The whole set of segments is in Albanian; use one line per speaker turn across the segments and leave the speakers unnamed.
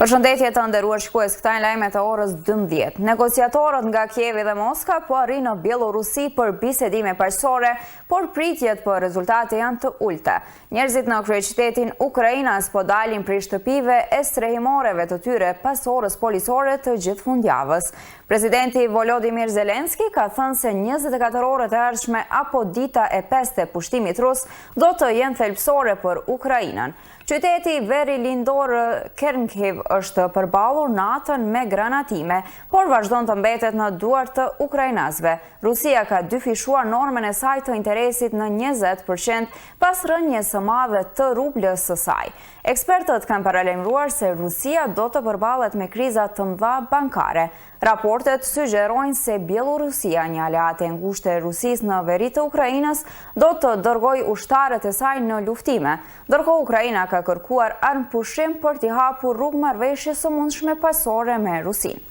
Përshëndetje të nderuar shikues, këta janë lajmet e orës 12. Negociatorët nga Kievi dhe Moska po arrin në Bielorusi për bisedime paqësore, por pritjet për rezultate janë të ulta. Njerëzit në kryeqytetin Ukrainas po dalin prej shtëpive e strehimoreve të tyre pas orës policore të gjithfundjavës. Presidenti Volodymyr Zelenski ka thënë se 24 orët e ardhshme apo dita e 5 e pushtimit rus do të jenë thelbësore për Ukrainën. Qyteti veri lindor Kherkiv është përballur natën me granatime, por vazhdon të mbetet në duart të ukrainasve. Rusia ka dyfishuar normën e saj të interesit në 20% pas rënjes së madhe të rublës së saj. Ekspertët kanë paralajmëruar se Rusia do të përballet me kriza të mëdha bankare. Raportet sugjerojnë se Bielorusia, një aleate e ngushtë e Rusisë në veri të Ukrainës, do të dërgojë ushtarët e saj në luftime, ndërkohë Ukraina ka kërkuar armëpushim për t'i hapur rrugë marrëveshjes së mundshme paqësore me Rusinë.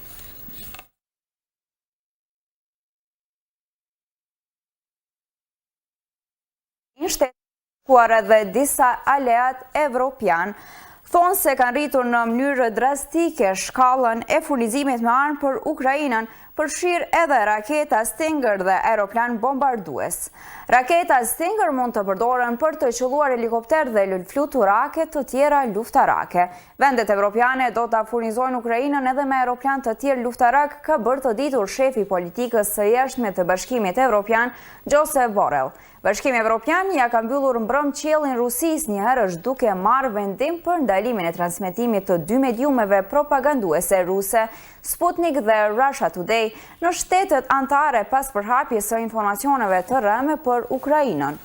Edhe disa aleat evropian thonë se kanë rritur në mënyrë drastike shkallën e furnizimit me armë për Ukrainën, përfshirë edhe raketa Stinger dhe aeroplan bombardues. Raketa Stinger mund të përdoren për të qelluar helikopter dhe fluturake të tjera luftarake. Vendet evropiane do ta furnizojnë Ukrainën edhe me aeroplan të tjerë luftarak, ka bërë të ditur shefi politikës së jashtme të Bashkimit Evropian, Josep Borrell. Bashkimi Evropian ja ka mbyllur mbrëm qiellin Rusisë një herësh duke marrë vendim për ndalimin e transmetimit të dy mediumeve propaganduese ruse, Sputnik dhe Russia Today, në shtetet anëtare pas përhapjes së informacioneve të rreme për Ukrainën.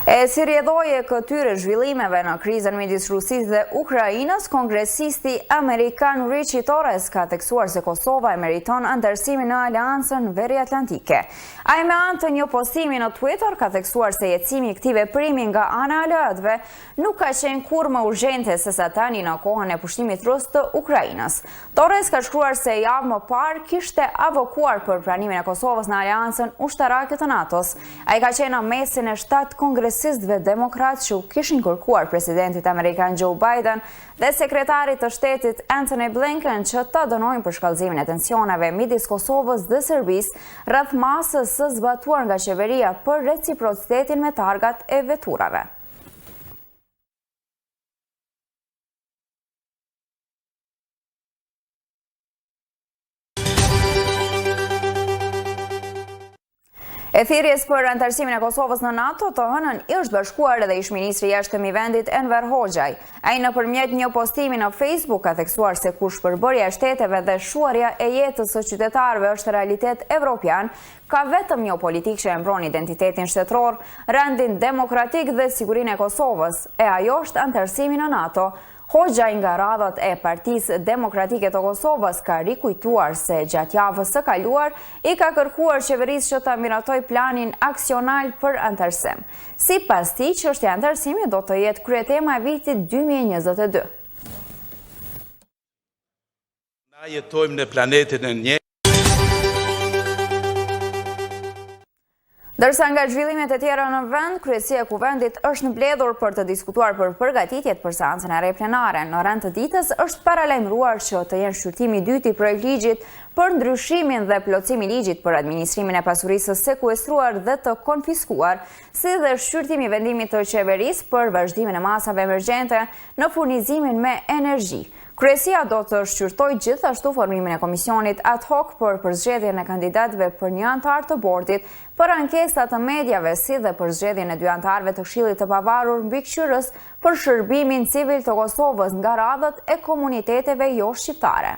E si rrjedhoje këtyre zhvillimeve në krizën midis Rusisë dhe Ukrainës, kongresisti amerikan Richie Torres ka theksuar se Kosova e meriton anëtarësimin në Aleancën Veriatlantike. Ai me anë të një postimi në Twitter ka theksuar se jetësimi i këtij veprimi nga ana e aleatëve nuk ka qenë kurrë më urgjente se sa tani në kohën e pushtimit rus të Ukrainës. Torres ka shkruar se javë më parë kishte avokuar për pranimin e Kosovës në Aleancën Ushtarake të NATO-s. Ai ka qenë në mesin e 7 kongresistëve demokratë që kishin kërkuar presidentit amerikan Joe Biden dhe sekretarit të shtetit Antony Blinken që ta dënojnë për shkallëzimin e tensioneve midis Kosovës dhe Serbisë rreth masës së zbatuar nga qeveria për reciprocitetin me targat e veturave. E thirrjes për anëtarësimin e Kosovës në NATO të hënën është bashkuar edhe ish-ministri i jashtëm i vendit Enver Hoxhaj. Ai nëpërmjet një postimi në Facebook ka theksuar se kur shpërbërja e shteteve dhe shuarja e jetës së qytetarëve është realitet evropian, ka vetëm një politikë që e mbron identitetin shtetëror, rendin demokratik dhe sigurinë e Kosovës, e ajo është anëtarësimi në NATO. Hoxha nga radhat e Partisë Demokratike të Kosovës ka rikujtuar se gjatë javës së kaluar i ka kërkuar qeverisë që ta miratoj planin aksional për anëtarësim. Sipas tij, çështja e anëtarësimit do të jetë kryetema e vitit 2022.
Na jetojmë në planetin e një.
Dërsa nga zhvillimet e tjera në vend, kryesia e kuvendit është mbledhur për të diskutuar për përgatitjet për seancën e re plenare. Në rand të ditës është paralajmëruar që të jenë shqyrtimi i dytë i projektligjit për ndryshimin dhe plotësimin e ligjit për administrimin e pasurisë së sekuestruar dhe të konfiskuar, si dhe shqyrtimi i vendimit të qeverisë për vazhdimin e masave emergjente në furnizimin me energji. Kryesia do të shqyrtojë gjithashtu formimin e komisionit ad hoc për përzgjedhjen e kandidatëve për një anëtar të bordit, për ankesa të mediave si dhe për zgjedhjen e 2 anëtarëve të Këshillit të Pavarur mbikëqyrës për shërbimin civil të Kosovës nga radhët e komuniteteve jo shqiptare.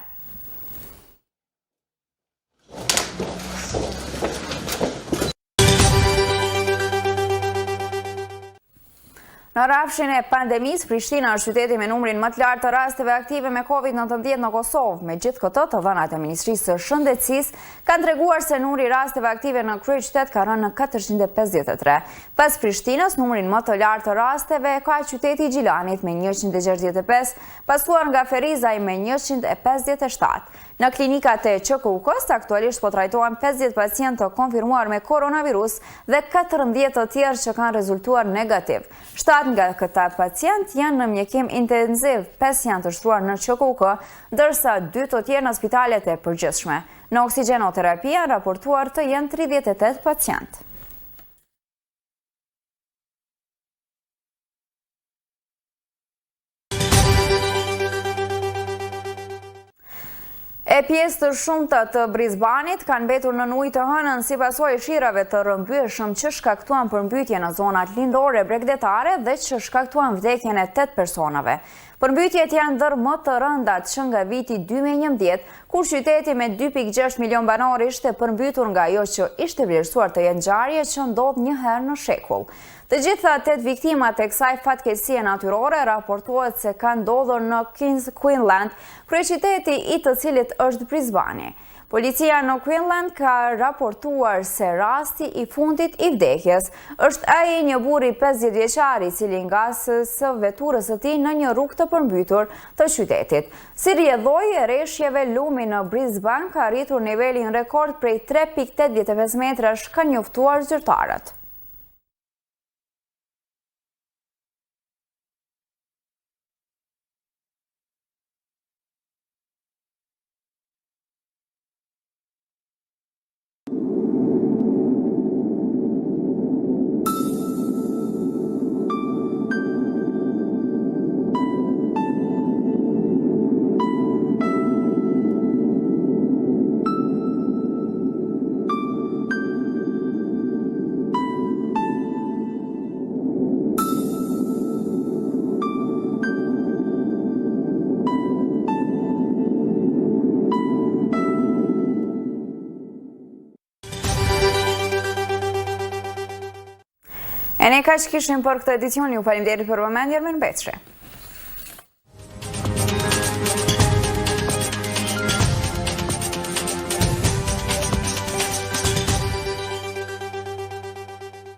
Në rrafshin e pandemisë, Prishtina është qyteti me numrin më të lartë të rasteve aktive me COVID-19 në Kosovë. Me gjithë këtë, të dhënat e Ministrisë së Shëndetësisë kanë treguar se numri rasteve aktive në kryeqytet ka rënë në 453. Pas Prishtinës, numrin më të lartë të rasteve ka qyteti i Gjilanit me 165, pasuar nga Ferizaj me 157. Në klinikat e QKUK-s aktualisht po trajtohen 50 pacientë të konfirmuar me koronavirus dhe 14 të tjerë që kanë rezultuar negativ. 7 nga këta pacientë janë në mjekim intenziv, 5 janë të shtruar në QKUK, ndërsa 2 të tjerë në spitalet e përgjithshme. Në oksigenoterapia raportuar të jenë 38 pacientë. E pjesë të shumta të Brisbaneit kanë mbetur në ujë të hënën si pasojë shirave të rrëmbyeshëm që shkaktuan përmbytje në zonat lindore bregdetare dhe që shkaktuan vdekjen e 8 personave. Përmbytjet janë ndër më të rëndat që nga viti 2011, kur qyteti me 2.6 milion banor ishte përmbytur nga ajo që ishte vlerësuar të jenë ngjarje që ndodh një herë në shekull. Të gjitha 8 viktimat e kësaj fatkeqësie natyrore raportohet se kanë ndodhur në Kings Queensland, kryeqyteti i të cilit është Brisbane. Policia në Queensland ka raportuar se rasti i fundit i vdekjes është ai një burr i 50 vjeçar i cili ngasë së veturës së tij në një rrugë të përmbytur të qytetit. Si rrjedhoi e rreshjeve, lumi në Brisbane ka arritur nivelin rekord prej 3.85 metrash, kanë njoftuar zyrtarët. E ne kaq kishim për këtë edicion, ju faleminderit për vëmendjen, mirëmbëjtje.